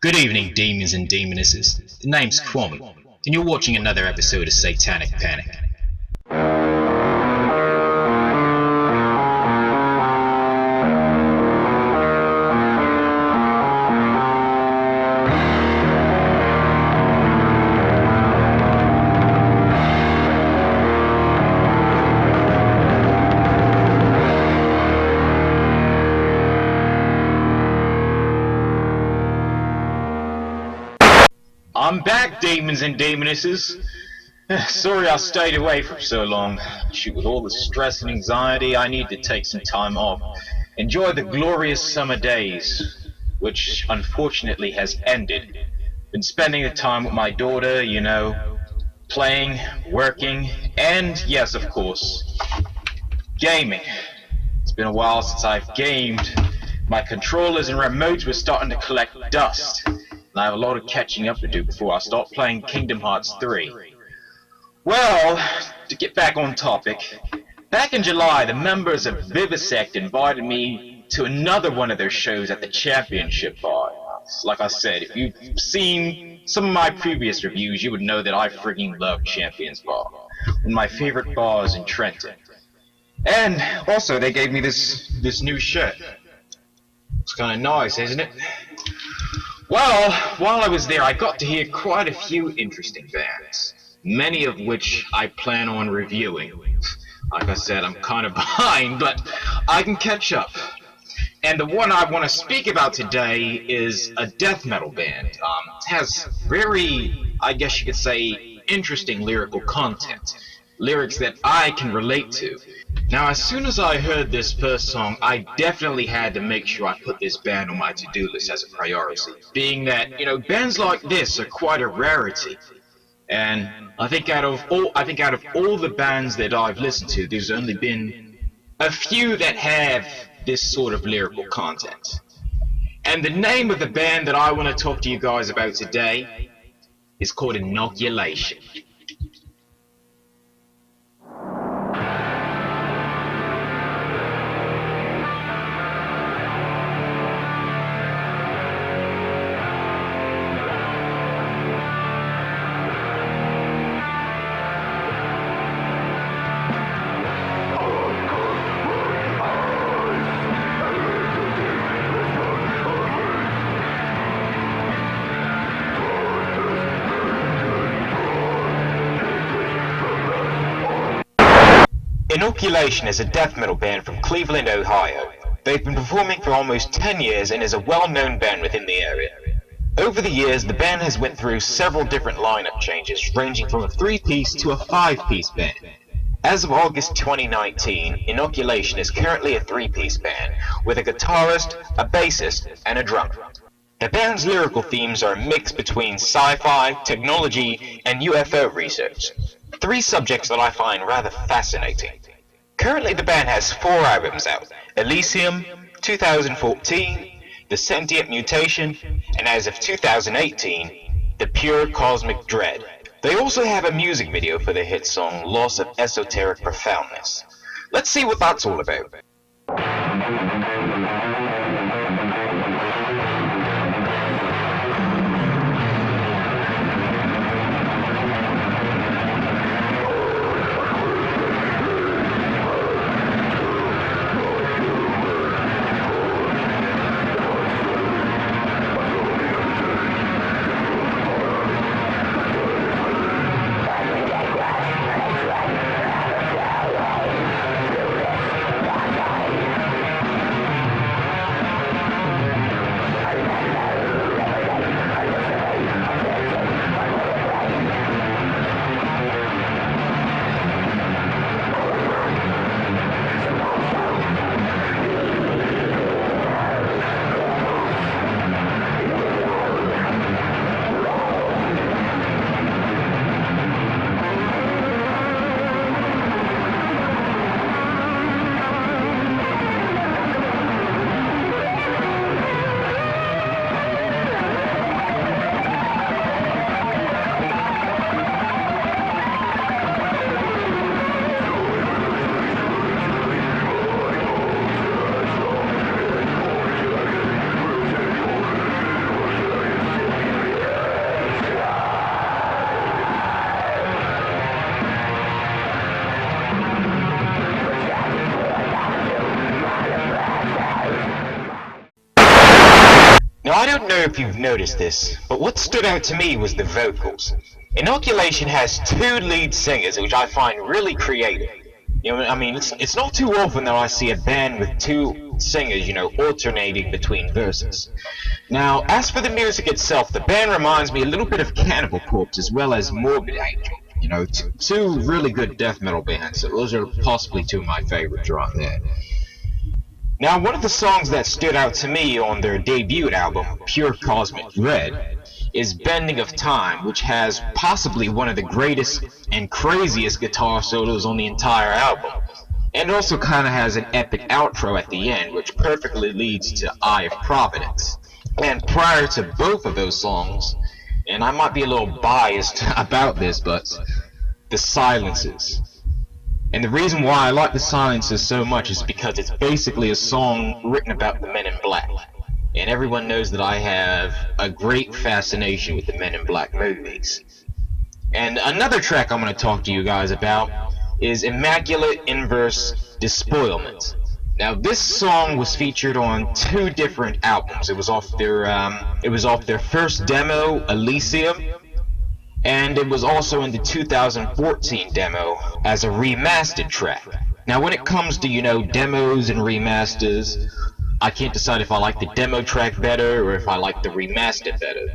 Good evening, demons and demonesses. The name's Kwame, and you're watching another episode of Satanic Panic. I'm back, demons and demonesses. Sorry I stayed away for so long. Shoot, with all the stress and anxiety, I need to take some time off. Enjoy the glorious summer days, which unfortunately has ended. Been spending the time with my daughter, playing, working, and yes, of course, gaming. It's been a while since I've gamed. My controllers and remotes were starting to collect dust. I have a lot of catching up to do before I start playing Kingdom Hearts 3. Well, to get back on topic, back in July, the members of Vivisect invited me to another one of their shows at the Championship Bar. Like I said, if you've seen some of my previous reviews, you would know that I freaking love Champions Bar, one of my favorite bars in Trenton. And also, they gave me this new shirt. It's kind of nice, isn't it? Well, while I was there, I got to hear quite a few interesting bands, many of which I plan on reviewing. Like I said, I'm kind of behind, but I can catch up. And the one I want to speak about today is a death metal band. It has very, I guess you could say, interesting lyrical content. Lyrics that I can relate to. Now, as soon as I heard this first song, I definitely had to make sure I put this band on my to-do list as a priority. Being that, bands like this are quite a rarity. And I think out of all the bands that I've listened to, there's only been a few that have this sort of lyrical content. And the name of the band that I want to talk to you guys about today is called Inoculation. Inoculation is a death metal band from Cleveland, Ohio. They've been performing for almost 10 years and is a well-known band within the area. Over the years, the band has went through several different lineup changes, ranging from a 3-piece to a 5-piece band. As of August 2019, Inoculation is currently a 3-piece band, with a guitarist, a bassist, and a drummer. The band's lyrical themes are a mix between sci-fi, technology, and UFO research. 3 subjects that I find rather fascinating. Currently the band has 4 albums out: Elysium, 2014, The Sentient Mutation, and as of 2018, The Pure Cosmic Dread. They also have a music video for their hit song, Loss of Esoteric Profoundness. Let's see what that's all about. don't know if you've noticed this, but what stood out to me was the vocals. Inoculation has two lead singers, which I find really creative. You know, I mean, it's not too often that I see a band with two singers, alternating between verses. Now, as for the music itself, the band reminds me a little bit of Cannibal Corpse as well as Morbid Angel. Two really good death metal bands. So those are possibly two of my favorites right there. Now, one of the songs that stood out to me on their debut album, Pure Cosmic Red, is Bending of Time, which has possibly one of the greatest and craziest guitar solos on the entire album. And also kind of has an epic outro at the end, which perfectly leads to Eye of Providence. And prior to both of those songs, and I might be a little biased about this, but the Silences. And the reason why I like the Silences so much is because it's basically a song written about the Men in Black. And everyone knows that I have a great fascination with the Men in Black movies. And another track I'm going to talk to you guys about is Immaculate Inverse Despoilment. Now, this song was featured on two different albums. It was off their first demo, Elysium, and it was also in the 2014 demo as a remastered track. Now, when it comes to, demos and remasters, I can't decide if I like the demo track better or if I like the remastered better.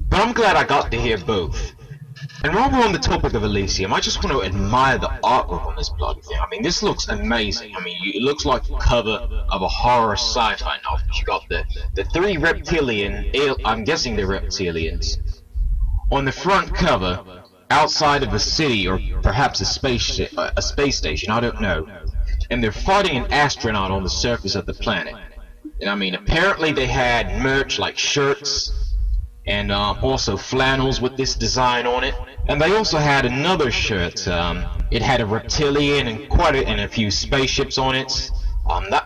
But I'm glad I got to hear both. And while we're on the topic of Elysium, I just want to admire the artwork on this bloody thing. I mean, this looks amazing. I mean, it looks like the cover of a horror sci-fi novel. You got the three I'm guessing they're reptilians, on the front cover, outside of a city or perhaps a space station, I don't know. And they're fighting an astronaut on the surface of the planet. And I mean, apparently they had merch like shirts and also flannels with this design on it. And they also had another shirt. It had a reptilian and a few spaceships on it.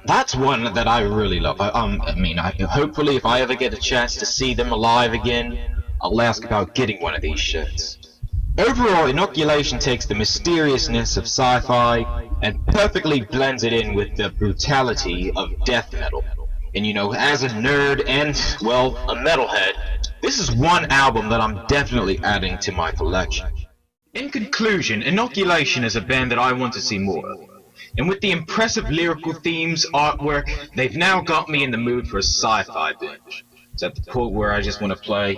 That's one that I really love. Hopefully if I ever get a chance to see them alive again, I'll ask about getting one of these shirts. Overall, Inoculation takes the mysteriousness of sci-fi and perfectly blends it in with the brutality of death metal. And as a nerd and, well, a metalhead, this is one album that I'm definitely adding to my collection. In conclusion, Inoculation is a band that I want to see more of. And with the impressive lyrical themes, artwork, they've now got me in the mood for a sci-fi binge. It's at the point where I just want to play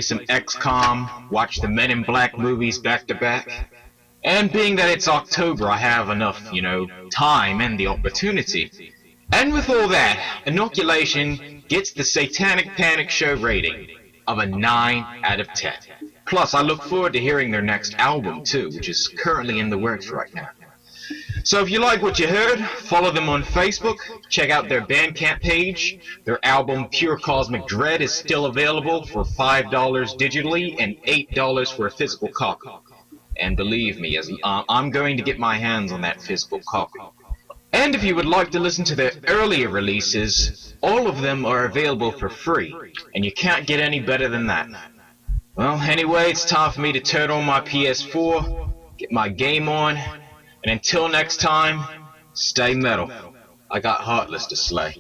some XCOM, watch the Men in Black movies back to back. And being that it's October, I have enough, time and the opportunity. And with all that, Inoculation gets the Satanic Panic Show rating of a 9 out of 10. Plus, I look forward to hearing their next album too, which is currently in the works right now. So if you like what you heard, follow them on Facebook, check out their Bandcamp page. Their album Pure Cosmic Dread is still available for $5 digitally and $8 for a physical copy. And believe me, I'm going to get my hands on that physical copy. And if you would like to listen to their earlier releases, all of them are available for free, and you can't get any better than that. Well, anyway, it's time for me to turn on my PS4, get my game on, and until next time, stay metal. I got Heartless to slay.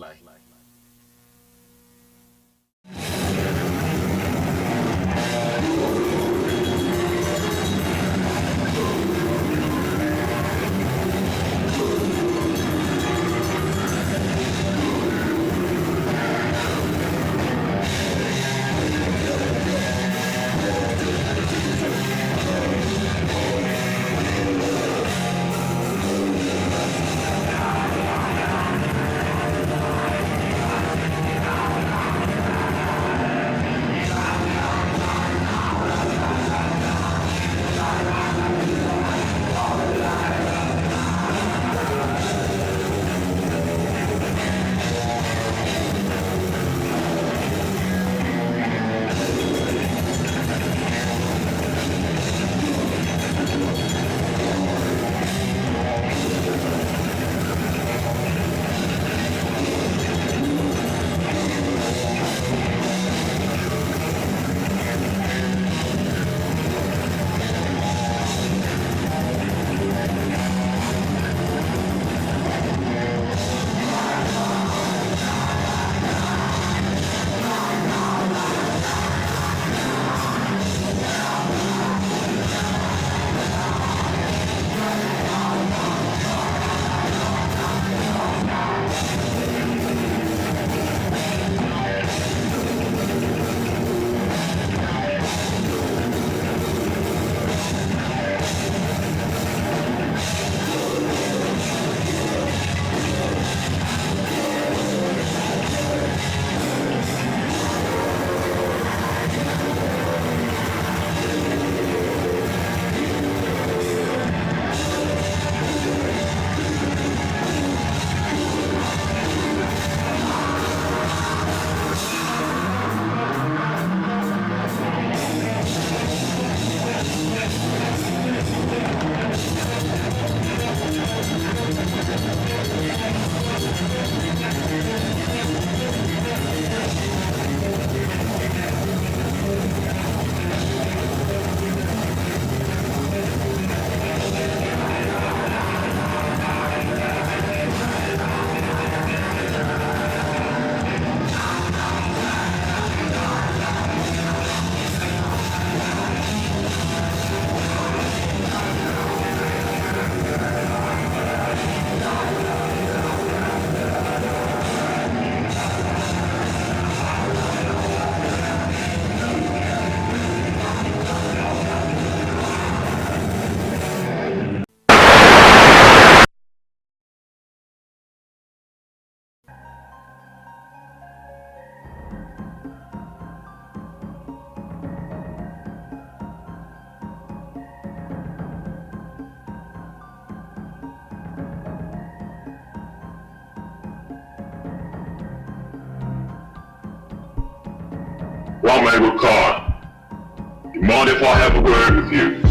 Kwame Wahkan, you mind if I have a word with you?